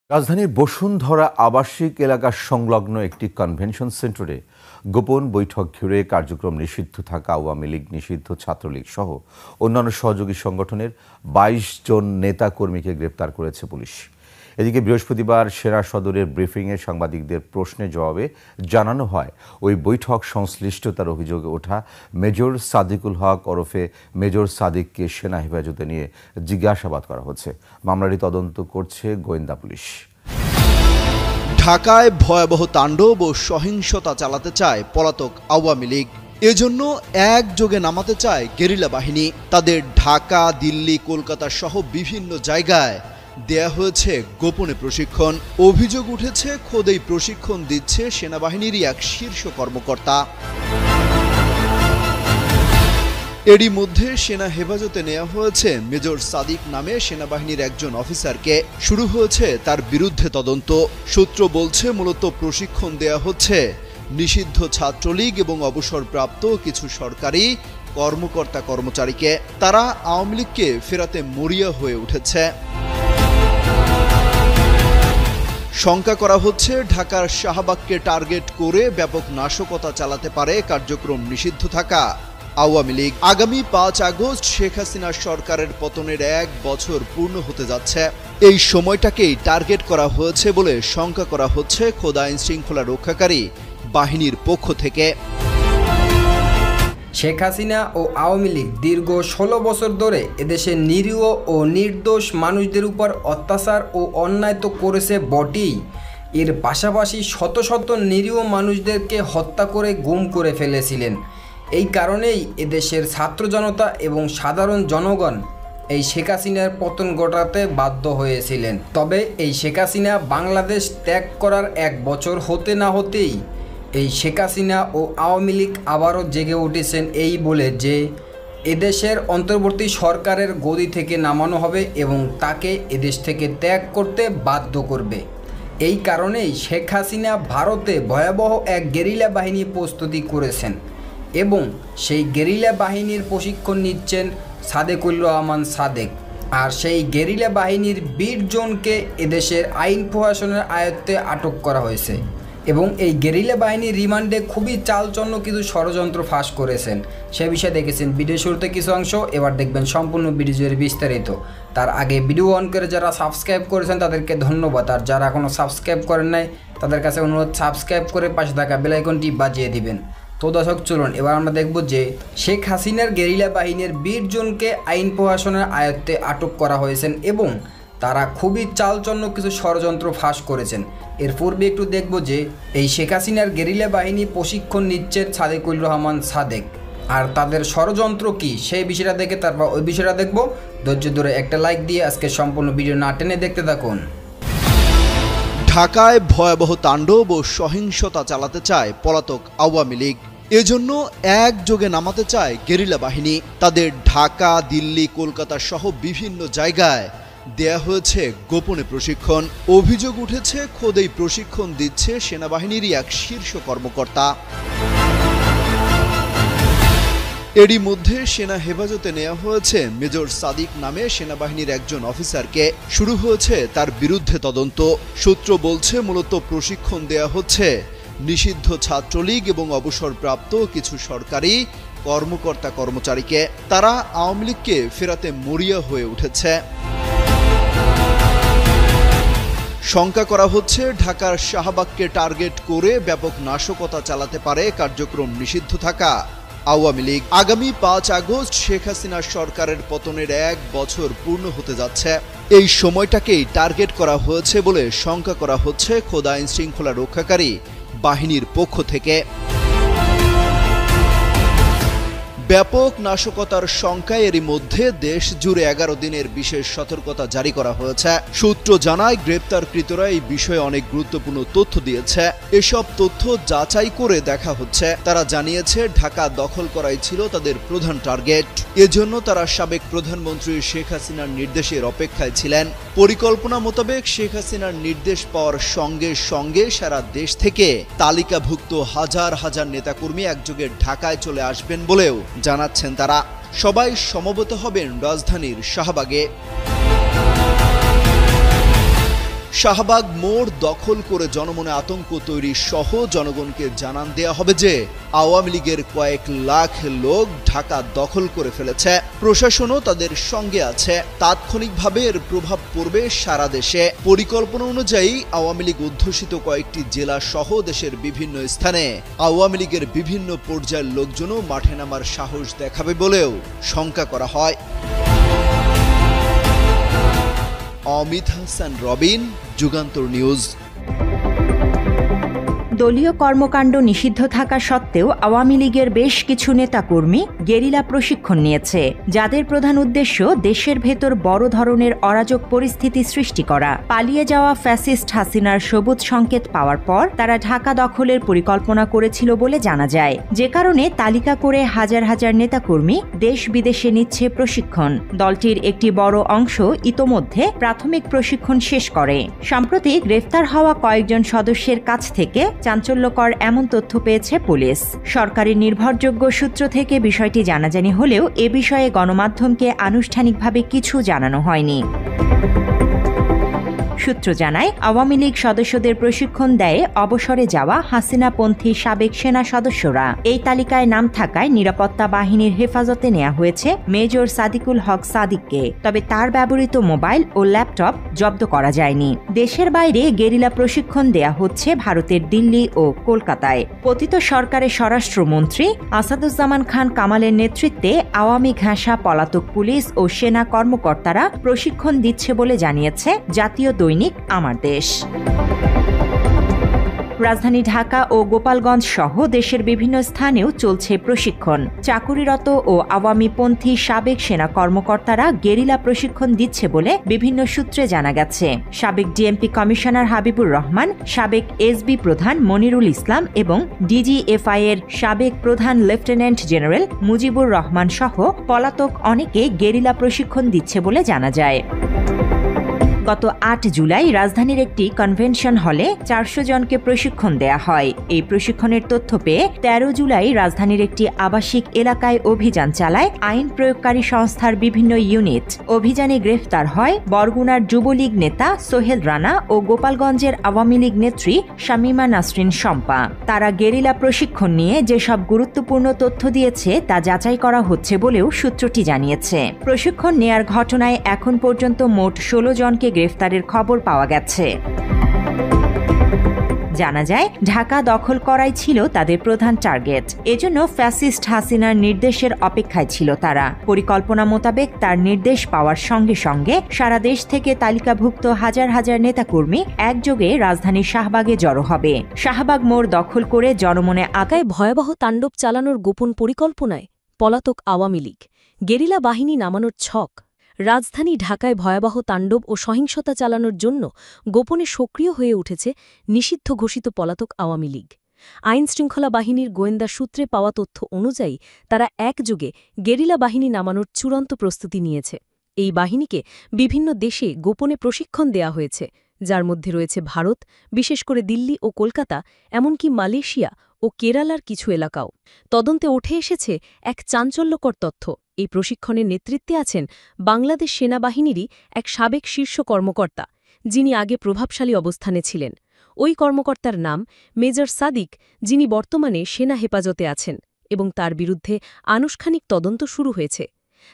রাজধানীর বসুন্ধরা আবাসিক এলাকা সংলগ্ন একটি কনভেনশন সেন্টারে গোপন বৈঠক ঘিরে কার্যক্রম নিষিদ্ধ থাকা আওয়ামী লীগ, নিষিদ্ধ ছাত্রলীগ সহ অন্যান্য সহযোগী সংগঠনের ২২ জন নেতা কর্মীকে গ্রেপ্তার করেছে পুলিশ। এদিকে বৃহস্পতিবার সেরা সদরের ব্রিফিংয়ে সাংবাদিকদের প্রশ্নের জবাবে জানানো হয়, ওই বৈঠক সংশ্লিষ্টতার অভিযোগে ওঠা মেজর সাদিকুল হক ওরফে মেজর সাদিককে সেনা হেফাজতে নিয়ে জিজ্ঞাসাবাদ করা হচ্ছে। মামলাটি তদন্ত করছে গোয়েন্দা পুলিশ। ঢাকায় ভয়াবহ তাণ্ডব ও সহিংসতা চালাতে চায় পলাতক আওয়ামী লীগ। এজন্য একযোগে নামাতে চায় গেরিলা বাহিনী। তাদের ঢাকা, দিল্লি, কলকাতা সহ বিভিন্ন জায়গায় দেয়া হয়েছে গোপনে প্রশিক্ষণ। অভিযোগ উঠেছে খোদ এই প্রশিক্ষণ দিচ্ছে সেনাবাহিনীরই এক শীর্ষ কর্মকর্তা। এরই মধ্যে সেনা হেফাজতে নেওয়া হয়েছে মেজর সাদিক নামে সেনাবাহিনীর একজন অফিসারকে। শুরু হয়েছে তার বিরুদ্ধে তদন্ত। সূত্র বলছে, মূলত প্রশিক্ষণ দেয়া হচ্ছে নিষিদ্ধ ছাত্রলীগ এবং অবসরপ্রাপ্ত কিছু সরকারি কর্মকর্তা কর্মচারীকে। তারা আওয়ামী লীগকে ফেরাতে মরিয়া হয়ে উঠেছে। শঙ্কা করা হচ্ছে, ঢাকার শাহবাগকে টার্গেট করে ব্যাপক নাশকতা চালাতে পারে কার্যক্রম নিষিদ্ধ থাকা আওয়ামী লীগ। আগামী ৫ আগস্ট শেখ হাসিনার সরকারের পতনের ১ বছর পূর্ণ হতে যাচ্ছে। এই সময়টাকেই টার্গেট করা হয়েছে বলে শঙ্কা করা হচ্ছে খোদ আইন শৃঙ্খলা রক্ষাকারী বাহিনীর পক্ষ থেকে। শেখ হাসিনা ও আওয়ামী লীগ দীর্ঘ ১৬ বছর ধরে এদেশের নিরীহ ও নির্দোষ মানুষদের উপর অত্যাচার ও অন্যায় তো করেছে বটেই, এর পাশাপাশি শত শত নিরীহ মানুষদেরকে হত্যা করে গুম করে ফেলেছিলেন। এই কারণেই এদেশের ছাত্র জনতা এবং সাধারণ জনগণ এই শেখ হাসিনার পতন ঘটাতে বাধ্য হয়েছিলেন। তবে এই শেখ হাসিনা বাংলাদেশ ত্যাগ করার ১ বছর হতে না হতেই এই শেখ হাসিনা ও আওয়ামী লীগ আবারও জেগে উঠেছেন এই বলে যে এদেশের অন্তর্বর্তী সরকারের গদি থেকে নামানো হবে এবং তাকে এদেশ থেকে ত্যাগ করতে বাধ্য করবে। এই কারণেই শেখ হাসিনা ভারতে ভয়াবহ এক গেরিলা বাহিনী প্রস্তুতি করেছেন এবং সেই গেরিলা বাহিনীর প্রশিক্ষণ নিচ্ছেন সাদেকুর রহমান সাদেক। আর সেই গেরিলা বাহিনীর ২০ জনকে এদেশের আইন প্রশাসনের আয়ত্তে আটক করা হয়েছে এবং এই গেরিলা বাহিনীর রিমান্ডে খুবই চালচন্ন কিছু ষড়যন্ত্র ফাঁস করেছেন। সে বিষয়ে দেখেছেন ভিডিও শুরুতে কিছু অংশ, এবার দেখবেন সম্পূর্ণ ভিডিওর বিস্তারিত। তার আগে ভিডিও অন করে যারা সাবস্ক্রাইব করেছেন তাদেরকে ধন্যবাদ, আর যারা এখনও সাবস্ক্রাইব করেন নাই তাদের কাছে অনুরোধ সাবস্ক্রাইব করে পাশে থাকা বেল আইকনটি বাজিয়ে দিবেন। তো দর্শক চলুন এবার আমরা দেখব যে শেখ হাসিনার গেরিলা বাহিনীর ২০ জনকে আইন প্রশাসনের আয়ত্তে আটক করা হয়েছেন এবং তারা খুবই চালচন্ন কিছু ষড়যন্ত্র ফাঁস করেছেন। এর পূর্বে একটু দেখব যে এই শেখ হাসিনার গেরিলা বাহিনী প্রশিক্ষণ নিচ্ছে সাদেকুর রহমান সাদেক, আর তাদের ষড়যন্ত্র কি সেই বিষয়টা দেখে তারপর ওই বিষয়টা দেখব। ধৈর্য ধরে একটা লাইক দিয়ে আজকে সম্পূর্ণ ভিডিও না টেনে দেখতে থাকুন। ঢাকায় ভয়াবহ তাণ্ডব ও সহিংসতা চালাতে চায় পলাতক আওয়ামী লীগ। এজন্য একযোগে নামাতে চায় গেরিলা বাহিনী। তাদের ঢাকা, দিল্লি, কলকাতা সহ বিভিন্ন জায়গায় দেয়া হয়েছে গোপনে প্রশিক্ষণ। অভিযোগ উঠেছে খোদ এই প্রশিক্ষণ দিচ্ছে সেনাবাহিনীরই এক শীর্ষ কর্মকর্তা। এরই মধ্যে সেনা হেফাজতে নেওয়া হয়েছে মেজর সাদিক নামে সেনাবাহিনীর একজন অফিসারকে। শুরু হয়েছে তার বিরুদ্ধে তদন্ত। সূত্র বলছে, মূলত প্রশিক্ষণ দেয়া হচ্ছে নিষিদ্ধ ছাত্রলীগ এবং অবসরপ্রাপ্ত কিছু সরকারি কর্মকর্তা কর্মচারীকে। তারা আওয়ামী লীগকে ফেরাতে মরিয়া হয়ে উঠেছে। শঙ্কা করা হচ্ছে, ঢাকার শাহবাগকে টার্গেট করে ব্যাপক নাশকতা চালাতে পারে কার্যক্রম নিষিদ্ধ থাকা আওয়ামী লীগ। আগামী ৫ আগস্ট শেখ হাসিনার সরকারের পতনের ১ বছর পূর্ণ হতে যাচ্ছে। এই সময়টাকেই টার্গেট করা হয়েছে বলে শঙ্কা করা হচ্ছে খোদ আইন শৃঙ্খলা রক্ষাকারী বাহিনীর পক্ষ থেকে। ব্যাপক নাশকতার শঙ্কায় এরই মধ্যে দেশ জুড়ে ১১ দিনের বিশেষ সতর্কতা জারি করা হয়েছে। সূত্র জানায়, গ্রেপ্তারকৃতরা এই বিষয়ে অনেক গুরুত্বপূর্ণ তথ্য দিয়েছে। এসব তথ্য যাচাই করে দেখা হচ্ছে। তারা জানিয়েছে, ঢাকা দখল করাই ছিল তাদের প্রধান টার্গেট। এজন্য তারা সাবেক প্রধানমন্ত্রী শেখ হাসিনার নির্দেশের অপেক্ষায় ছিলেন। পরিকল্পনা মোতাবেক শেখ হাসিনার নির্দেশ পাওয়ার সঙ্গে সঙ্গে সারা দেশ থেকে তালিকাভুক্ত হাজার হাজার নেতাকর্মী একযোগে ঢাকায় চলে আসবেন বলেও জানাচ্ছেন তারা। সবাই সমবেত হবেন রাজধানীর শাহবাগে। শাহবাগ মোড় দখল করে জনমনে আতঙ্ক তৈরি সহ জনগণকে জানান দেয়া হবে যে আওয়ামী লীগের কয়েক লাখ লোক ঢাকা দখল করে ফেলেছে, প্রশাসনও তাদের সঙ্গে আছে। তাৎক্ষণিকভাবে এর প্রভাব পড়বে সারা দেশে। পরিকল্পনা অনুযায়ী আওয়ামী লীগ অধ্যুষিত কয়েকটি জেলা সহ দেশের বিভিন্ন স্থানে আওয়ামী লীগের বিভিন্ন পর্যায়ের লোকজনও মাঠে নামার সাহস দেখাবে বলেও শঙ্কা করা হয়। অমিত হাসান রবিন, যুগান্তর নিউজ। দলীয় কর্মকাণ্ড নিষিদ্ধ থাকা সত্ত্বেও আওয়ামী লীগের বেশ কিছু নেতাকর্মী গেরিলা প্রশিক্ষণ নিয়েছে, যাদের প্রধান উদ্দেশ্য দেশের ভেতর বড় ধরনের অরাজক পরিস্থিতি সৃষ্টি করা। পালিয়ে যাওয়া ফ্যাসিস্ট হাসিনার সবুজ সংকেত পাওয়ার পর তারা ঢাকা দখলের পরিকল্পনা করেছিল বলে জানা যায়, যে কারণে তালিকা করে হাজার হাজার নেতাকর্মী দেশ বিদেশে নিচ্ছে প্রশিক্ষণ। দলটির একটি বড় অংশ ইতোমধ্যে প্রাথমিক প্রশিক্ষণ শেষ করে। সম্প্রতি গ্রেফতার হওয়া কয়েকজন সদস্যের কাছ থেকে চাঞ্চল্যকর এমন তথ্য পেয়েছে পুলিশ। সরকারি নির্ভরযোগ্য সূত্র থেকে বিষয়টি জানাজানি হলেও এ বিষয়ে গণমাধ্যমকে আনুষ্ঠানিকভাবে কিছু জানানো হয়নি। সূত্র জানায়, আওয়ামী লীগ সদস্যদের প্রশিক্ষণ দেয় অবসরে যাওয়া হাসিনাপন্থী সাবেক সেনা সদস্যরা। এই তালিকায় নাম থাকায় নিরাপত্তা বাহিনীর হেফাজতে নেওয়া হয়েছে মেজর সাদিকুল হক সাদিককে, তবে তার ব্যবহৃত মোবাইল ও ল্যাপটপ জব্দ করা যায়নি। দেশের বাইরে গেরিলা প্রশিক্ষণ দেয়া হচ্ছে ভারতের দিল্লি ও কলকাতায়। পতিত সরকারের স্বরাষ্ট্রমন্ত্রী আসাদুজ্জামান খান কামালের নেতৃত্বে আওয়ামী ঘাঁষা পলাতক পুলিশ ও সেনা কর্মকর্তারা প্রশিক্ষণ দিচ্ছে বলে জানিয়েছে জাতীয় দৈনিক আমার দেশ। রাজধানী ঢাকা ও গোপালগঞ্জ সহ দেশের বিভিন্ন স্থানেও চলছে প্রশিক্ষণ। চাকুরিরত ও আওয়ামীপন্থী সাবেক সেনা কর্মকর্তারা গেরিলা প্রশিক্ষণ দিচ্ছে বলে বিভিন্ন সূত্রে জানা গেছে। সাবেক ডিএমপি কমিশনার হাবিবুর রহমান, সাবেক এসবি প্রধান মনিরুল ইসলাম এবং ডিজিএফআই এর সাবেক প্রধান লেফটেন্যান্ট জেনারেল মুজিবুর রহমান সহ পলাতক অনেকে গেরিলা প্রশিক্ষণ দিচ্ছে বলে জানা যায়। গত ৮ জুলাই রাজধানীর একটি কনভেনশন হলে ৪০০ জনকে প্রশিক্ষণ দেয়া হয়। এই প্রশিক্ষণের তথ্য পেয়ে ১৩ জুলাই রাজধানীর একটি আবাসিক এলাকায় অভিযান চালায় আইন প্রয়োগকারী সংস্থার বিভিন্ন ইউনিট। অভিযানে গ্রেফতার হয় বরগুনার যুবলীগ নেতা সোহেল রানা ও গোপালগঞ্জের আওয়ামী লীগ নেত্রী শামীমা নাসরিন শম্পা। তারা গেরিলা প্রশিক্ষণ নিয়ে যেসব গুরুত্বপূর্ণ তথ্য দিয়েছে তা যাচাই করা হচ্ছে বলেও সূত্রটি জানিয়েছে। প্রশিক্ষণ নেয়ার ঘটনায় এখন পর্যন্ত মোট ১৬ জনকে গ্রেফতারের খবর পাওয়া গেছে। জানা যায়, ঢাকা দখল করাই ছিল তাদের প্রধান টার্গেট। এজন্য ফ্যাসিস্ট হাসিনার নির্দেশের অপেক্ষায় ছিল তারা। পরিকল্পনা মোতাবেক তার নির্দেশ পাওয়ার সঙ্গে সঙ্গে সারা দেশ থেকে তালিকাভুক্ত হাজার হাজার নেতাকর্মী একযোগে রাজধানীর শাহবাগে জড়ো হবে। শাহবাগ মোড় দখল করে জনমনে আকায় ভয়াবহ তাণ্ডব চালানোর গোপন পরিকল্পনায় পলাতক আওয়ামী লীগ, গেরিলা বাহিনী নামানোর ছক। রাজধানী ঢাকায় ভয়াবহ তাণ্ডব ও সহিংসতা চালানোর জন্য গোপনে সক্রিয় হয়ে উঠেছে নিষিদ্ধ ঘোষিত পলাতক আওয়ামী লীগ। আইনশৃঙ্খলা বাহিনীর গোয়েন্দা সূত্রে পাওয়া তথ্য অনুযায়ী তারা একযোগে গেরিলা বাহিনী নামানোর চূড়ান্ত প্রস্তুতি নিয়েছে। এই বাহিনীকে বিভিন্ন দেশে গোপনে প্রশিক্ষণ দেয়া হয়েছে, যার মধ্যে রয়েছে ভারত, বিশেষ করে দিল্লি ও কলকাতা, এমনকি মালয়েশিয়া ও কেরালার কিছু এলাকাও। তদন্তে উঠে এসেছে এক চাঞ্চল্যকর তথ্য। এই প্রশিক্ষণের নেতৃত্বে আছেন বাংলাদেশ সেনাবাহিনীরই এক সাবেক শীর্ষ কর্মকর্তা, যিনি আগে প্রভাবশালী অবস্থানে ছিলেন। ওই কর্মকর্তার নাম মেজর সাদিক, যিনি বর্তমানে সেনা হেফাজতে আছেন এবং তার বিরুদ্ধে আনুষ্ঠানিক তদন্ত শুরু হয়েছে।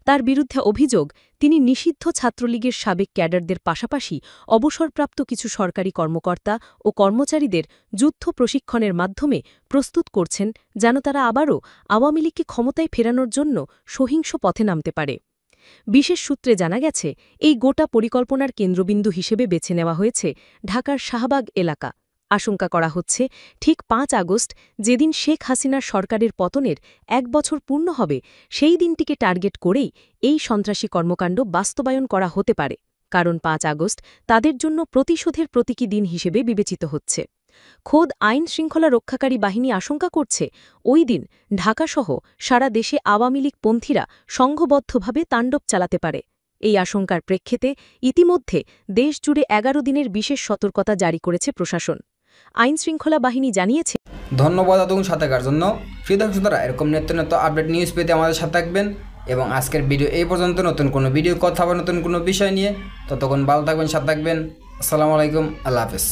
তার বিরুদ্ধে অভিযোগ, তিনি নিষিদ্ধ ছাত্রলীগের সাবেক ক্যাডারদের পাশাপাশি অবসরপ্রাপ্ত কিছু সরকারি কর্মকর্তা ও কর্মচারীদের যুদ্ধ প্রশিক্ষণের মাধ্যমে প্রস্তুত করছেন, যেন তারা আবারও আওয়ামী লীগকে ক্ষমতায় ফেরানোর জন্য সহিংস পথে নামতে পারে। বিশেষ সূত্রে জানা গেছে, এই গোটা পরিকল্পনার কেন্দ্রবিন্দু হিসেবে বেছে নেওয়া হয়েছে ঢাকার শাহবাগ এলাকা। আশঙ্কা করা হচ্ছে, ঠিক ৫ আগস্ট, যেদিন শেখ হাসিনার সরকারের পতনের ১ বছর পূর্ণ হবে, সেই দিনটিকে টার্গেট করেই এই সন্ত্রাসী কর্মকাণ্ড বাস্তবায়ন করা হতে পারে। কারণ ৫ আগস্ট তাদের জন্য প্রতিশোধের প্রতীকী দিন হিসেবে বিবেচিত হচ্ছে। খোদ আইন শৃঙ্খলা রক্ষাকারী বাহিনী আশঙ্কা করছে, ওই দিন ঢাকাসহ সারা দেশে আওয়ামী লীগ পন্থীরা সংঘবদ্ধভাবে তাণ্ডব চালাতে পারে। এই আশঙ্কার প্রেক্ষিতে ইতিমধ্যে দেশজুড়ে ১১ দিনের বিশেষ সতর্কতা জারি করেছে প্রশাসন। আইনশৃঙ্খলা বাহিনী জানিয়েছে। ধন্যবাদ এতক্ষণ সাথে থাকার জন্য। প্রিয় দর্শকরা, এরকম নিত্য নতুন আপডেট নিউজ পেতে আমাদের সাথে থাকবেন এবং আজকের ভিডিও এই পর্যন্ত। নতুন কোনো ভিডিও কথা হবে নতুন কোনো বিষয় নিয়ে। ততক্ষণ ভালো থাকবেন, সাথে থাকবেন। আসসালামু আলাইকুম, আল্লাহ হাফেজ।